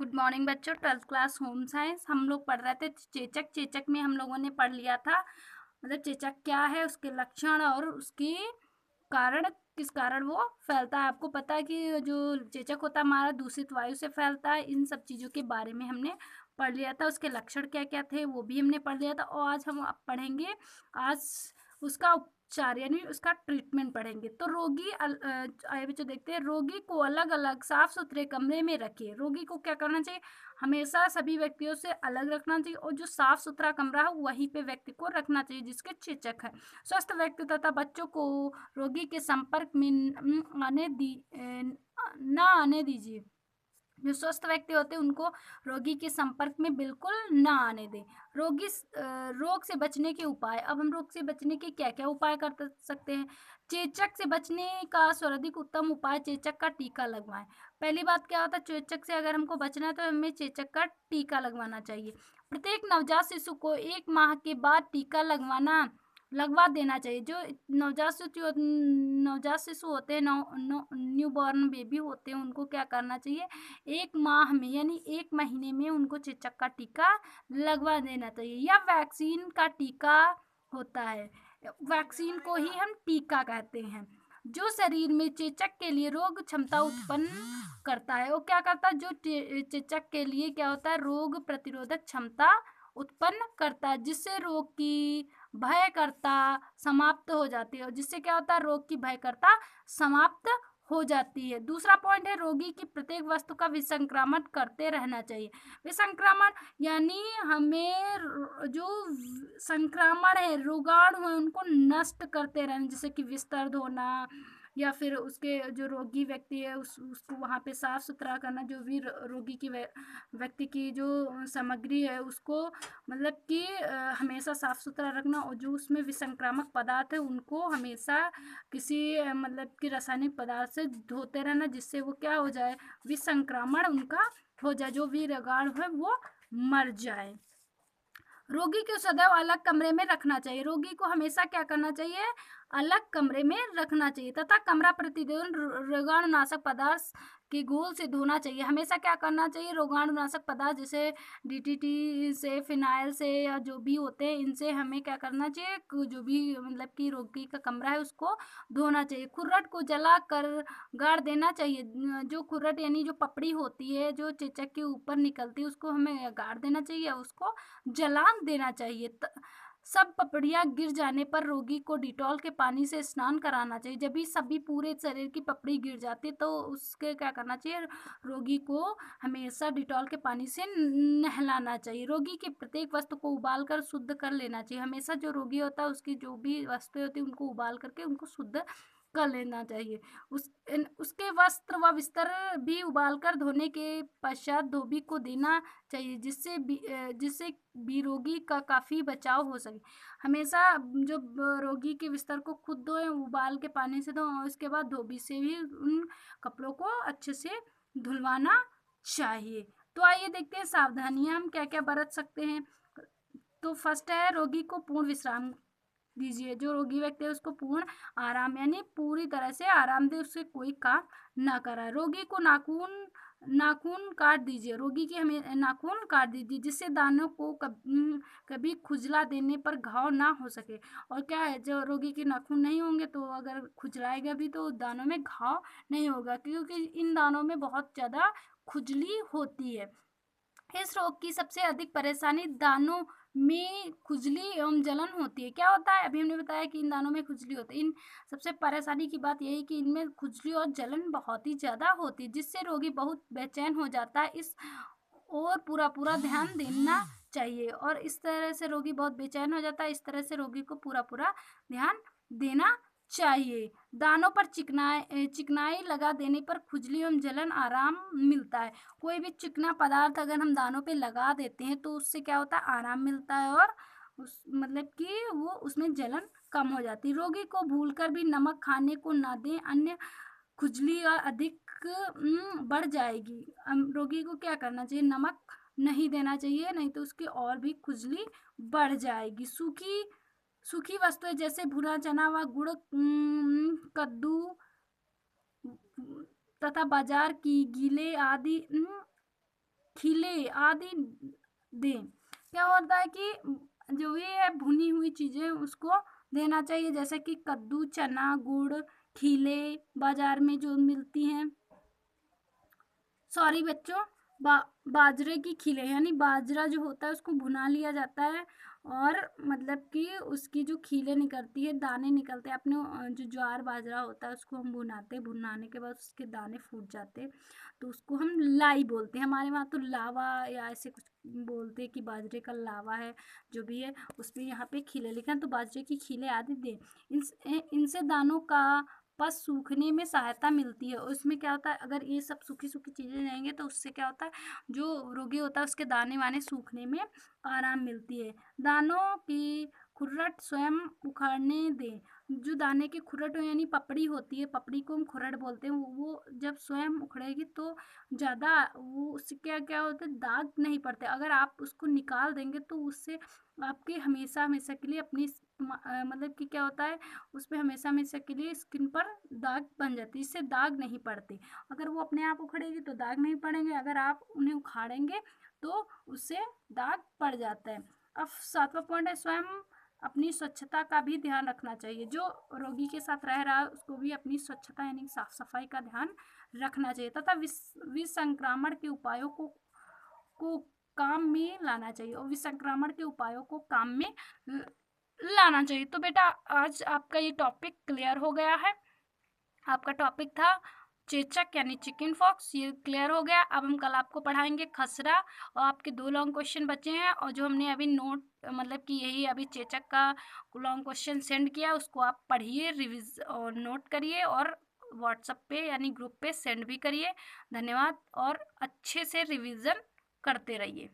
Good morning बच्चों। 12th class home science हम लोग पढ़ रहे थे चेचक में हम लोगों ने पढ़ लिया था। मतलब चेचक क्या है, उसके लक्षण और उसकी कारण, किस कारण वो फैलता है। आपको पता है कि जो चेचक होता है हमारा दूषित वायु से फैलता है। इन सब चीज़ों के बारे में हमने पढ़ लिया था। उसके लक्षण क्या क्या थे वो भी हमने पढ़ लिया था। और आज हम पढ़ेंगे, आज उसका उपचार यानी उसका ट्रीटमेंट पढ़ेंगे। तो आइए बच्चों देखते हैं। रोगी को अलग अलग साफ सुथरे कमरे में रखिए। रोगी को क्या करना चाहिए, हमेशा सभी व्यक्तियों से अलग रखना चाहिए और जो साफ सुथरा कमरा है वहीं पे व्यक्ति को रखना चाहिए जिसके चेचक है। स्वस्थ व्यक्ति तथा बच्चों को रोगी के संपर्क में न आने दीजिए। जो स्वस्थ व्यक्ति होते हैं उनको रोगी के संपर्क में बिल्कुल ना आने दें। रोग से बचने के उपाय। अब हम रोग से बचने के क्या क्या उपाय कर सकते हैं। चेचक से बचने का सर्वाधिक उत्तम उपाय चेचक का टीका लगवाएं। पहली बात क्या होता है, चेचक से अगर हमको बचना है तो हमें चेचक का टीका लगवाना चाहिए। प्रत्येक नवजात शिशु को 1 माह के बाद टीका लगवा देना चाहिए। जो नवजात शिशु होते हैं, न्यू बॉर्न बेबी होते हैं, उनको क्या करना चाहिए, 1 माह में यानी 1 महीने में उनको चेचक का टीका लगवा देना चाहिए। या वैक्सीन का टीका होता है, वैक्सीन को ही हम टीका कहते हैं, जो शरीर में चेचक के लिए रोग क्षमता उत्पन्न करता है। वो क्या करता है, जो चेचक के लिए क्या होता है, रोग प्रतिरोधक क्षमता उत्पन्न करता है, जिससे रोग की भयकरता समाप्त हो जाती है। और जिससे क्या होता है, रोग की भयकरता समाप्त हो जाती है। दूसरा पॉइंट है, रोगी की प्रत्येक वस्तु का विसंक्रमण करते रहना चाहिए। विसंक्रमण यानी हमें जो संक्रमण है, रोगाणु है, उनको नष्ट करते रहना, जैसे कि बिस्तर धोना या फिर उसके जो रोगी व्यक्ति है उसको वहाँ पे साफ सुथरा करना। जो भी रोगी की व्यक्ति की जो सामग्री है उसको मतलब कि हमेशा साफ सुथरा रखना। और जो उसमें विसंक्रामक पदार्थ है उनको हमेशा किसी मतलब कि रासायनिक पदार्थ से धोते रहना, जिससे वो क्या हो जाए, विसंक्रमण उनका हो जाए, जो भी रोगाणु है वो मर जाए। रोगी को सदैव अलग कमरे में रखना चाहिए। रोगी को हमेशा क्या करना चाहिए, अलग कमरे में रखना चाहिए तथा कमरा प्रतिदिन रोगाणुनाशक पदार्थ के घोल से धोना चाहिए। हमेशा क्या करना चाहिए, रोगाणुनाशक पदार्थ जैसे डीटीटी से, फिनाइल से या जो भी होते हैं इनसे हमें क्या करना चाहिए, जो भी मतलब कि रोगी का कमरा है उसको धोना चाहिए। खुर्रट को जला कर गाड़ देना चाहिए। जो खुर्रट यानी जो पपड़ी होती है जो चेचक के ऊपर निकलती है उसको हमें गाड़ देना चाहिए, उसको जलान देना चाहिए। सब पपड़ियाँ गिर जाने पर रोगी को डिटॉल के पानी से स्नान कराना चाहिए। जब भी सभी पूरे शरीर की पपड़ी गिर जाती है तो उसके क्या करना चाहिए, रोगी को हमेशा डिटॉल के पानी से नहलाना चाहिए। रोगी की प्रत्येक वस्तु को उबाल कर शुद्ध कर लेना चाहिए। हमेशा जो रोगी होता है उसकी जो भी वस्तुएं होती है उनको उबाल करके उनको शुद्ध कर लेना चाहिए। उसके वस्त्र व बिस्तर भी उबाल कर धोने के पश्चात धोबी को देना चाहिए, जिससे भी रोगी का काफ़ी बचाव हो सके। हमेशा जो रोगी के बिस्तर को खुद धोएं, उबाल के पानी से धोएं और उसके बाद धोबी से भी उन कपड़ों को अच्छे से धुलवाना चाहिए। तो आइए देखते हैं सावधानियां हम क्या क्या बरत सकते हैं। तो फर्स्ट है, रोगी को पूर्ण विश्राम दीजिए। जो रोगी व्यक्ति है उसको पूर्ण आराम यानी पूरी तरह से आराम दे, उससे कोई काम ना कराए। रोगी को नाखून नाखून काट दीजिए। रोगी के हमें नाखून काट दीजिए, जिससे दानों को कभी खुजला देने पर घाव ना हो सके। और क्या है, जो रोगी के नाखून नहीं होंगे तो अगर खुजलाएगा भी तो दानों में घाव नहीं होगा, क्योंकि इन दानों में बहुत ज़्यादा खुजली होती है। इस रोग की सबसे अधिक परेशानी दानों में खुजली एवं जलन होती है। क्या होता है, अभी हमने बताया कि इन दानों में खुजली होती है। इन सबसे परेशानी की बात यही कि इनमें खुजली और जलन बहुत ही ज़्यादा होती है, जिससे रोगी बहुत बेचैन हो जाता है। इस और पूरा पूरा ध्यान देना चाहिए। और इस तरह से रोगी बहुत बेचैन हो जाता है, इस तरह से रोगी को पूरा पूरा ध्यान देना चाहिए। दानों पर चिकनाई लगा देने पर खुजली एवं जलन आराम मिलता है। कोई भी चिकना पदार्थ अगर हम दानों पे लगा देते हैं तो उससे क्या होता है, आराम मिलता है और उस मतलब कि वो उसमें जलन कम हो जाती है। रोगी को भूलकर भी नमक खाने को ना दें, अन्य खुजली और अधिक बढ़ जाएगी। रोगी को क्या करना चाहिए, नमक नहीं देना चाहिए, नहीं तो उसकी और भी खुजली बढ़ जाएगी। सूखी वस्तुएं जैसे भुना चना व गुड़, कद्दू तथा बाजार की गीले आदि खीले आदि दें। क्या होता है कि जो ये है भुनी हुई चीज़ें उसको देना चाहिए, जैसे कि कद्दू, चना, गुड़, खीले बाजार में जो मिलती हैं। सॉरी बच्चों, बाजरे की खीले यानी बाजरा जो होता है उसको भुना लिया जाता है, और मतलब कि उसकी जो खीले निकलती है, दाने निकलते हैं अपने, जो ज्वार बाजरा होता है उसको हम भुनाते हैं, भुनाने के बाद उसके दाने फूट जाते हैं, तो उसको हम लाई बोलते हैं। हमारे वहाँ तो लावा या ऐसे कुछ बोलते हैं कि बाजरे का लावा है, जो भी है उस पर यहाँ पे खीले लिखे हैं, तो बाजरे की खीले आदि दें। इनसे दानों का पस सूखने में सहायता मिलती है, और उसमें क्या होता है, अगर ये सब सूखी सूखी चीज़ें रहेंगे तो उससे क्या होता है, जो रोगी होता है उसके दाने वाने सूखने में आराम मिलती है। दानों की खुर्रट स्वयं उखाड़ने दें। जो दाने की खुर्रट हो यानी पपड़ी होती है, पपड़ी को हम खुर्रट बोलते हैं, वो जब स्वयं उखड़ेगी तो ज़्यादा वो उससे क्या क्या होता है, दाग नहीं पड़ते। अगर आप उसको निकाल देंगे तो उससे आपके हमेशा हमेशा के लिए अपनी मतलब कि क्या होता है, उस पे हमेशा हमेशा के लिए स्किन पर दाग बन जाती है, इससे दाग नहीं पड़ते। अगर वो अपने आप उखड़ेगी तो दाग नहीं पड़ेंगे, अगर आप उन्हें उखाड़ेंगे तो उससे दाग पड़ जाता है। अब 7वां पॉइंट है, स्वयं अपनी स्वच्छता का भी ध्यान रखना चाहिए। जो रोगी के साथ रह रहा है उसको भी अपनी स्वच्छता यानी साफ सफाई का ध्यान रखना चाहिए, तथा विसंक्रामण के उपायों को काम में लाना चाहिए, और विसंक्रामण के उपायों को काम में लाना चाहिए। तो बेटा आज आपका ये टॉपिक क्लियर हो गया है। आपका टॉपिक था चेचक यानी चिकन फॉक्स, ये क्लियर हो गया। अब हम कल आपको पढ़ाएंगे खसरा, और आपके 2 लॉन्ग क्वेश्चन बचे हैं, और जो हमने अभी नोट मतलब कि यही अभी चेचक का लॉन्ग क्वेश्चन सेंड किया उसको आप पढ़िए, रिविज और नोट करिए, और व्हाट्सएप पे यानी ग्रुप पे सेंड भी करिए। धन्यवाद, और अच्छे से रिविज़न करते रहिए।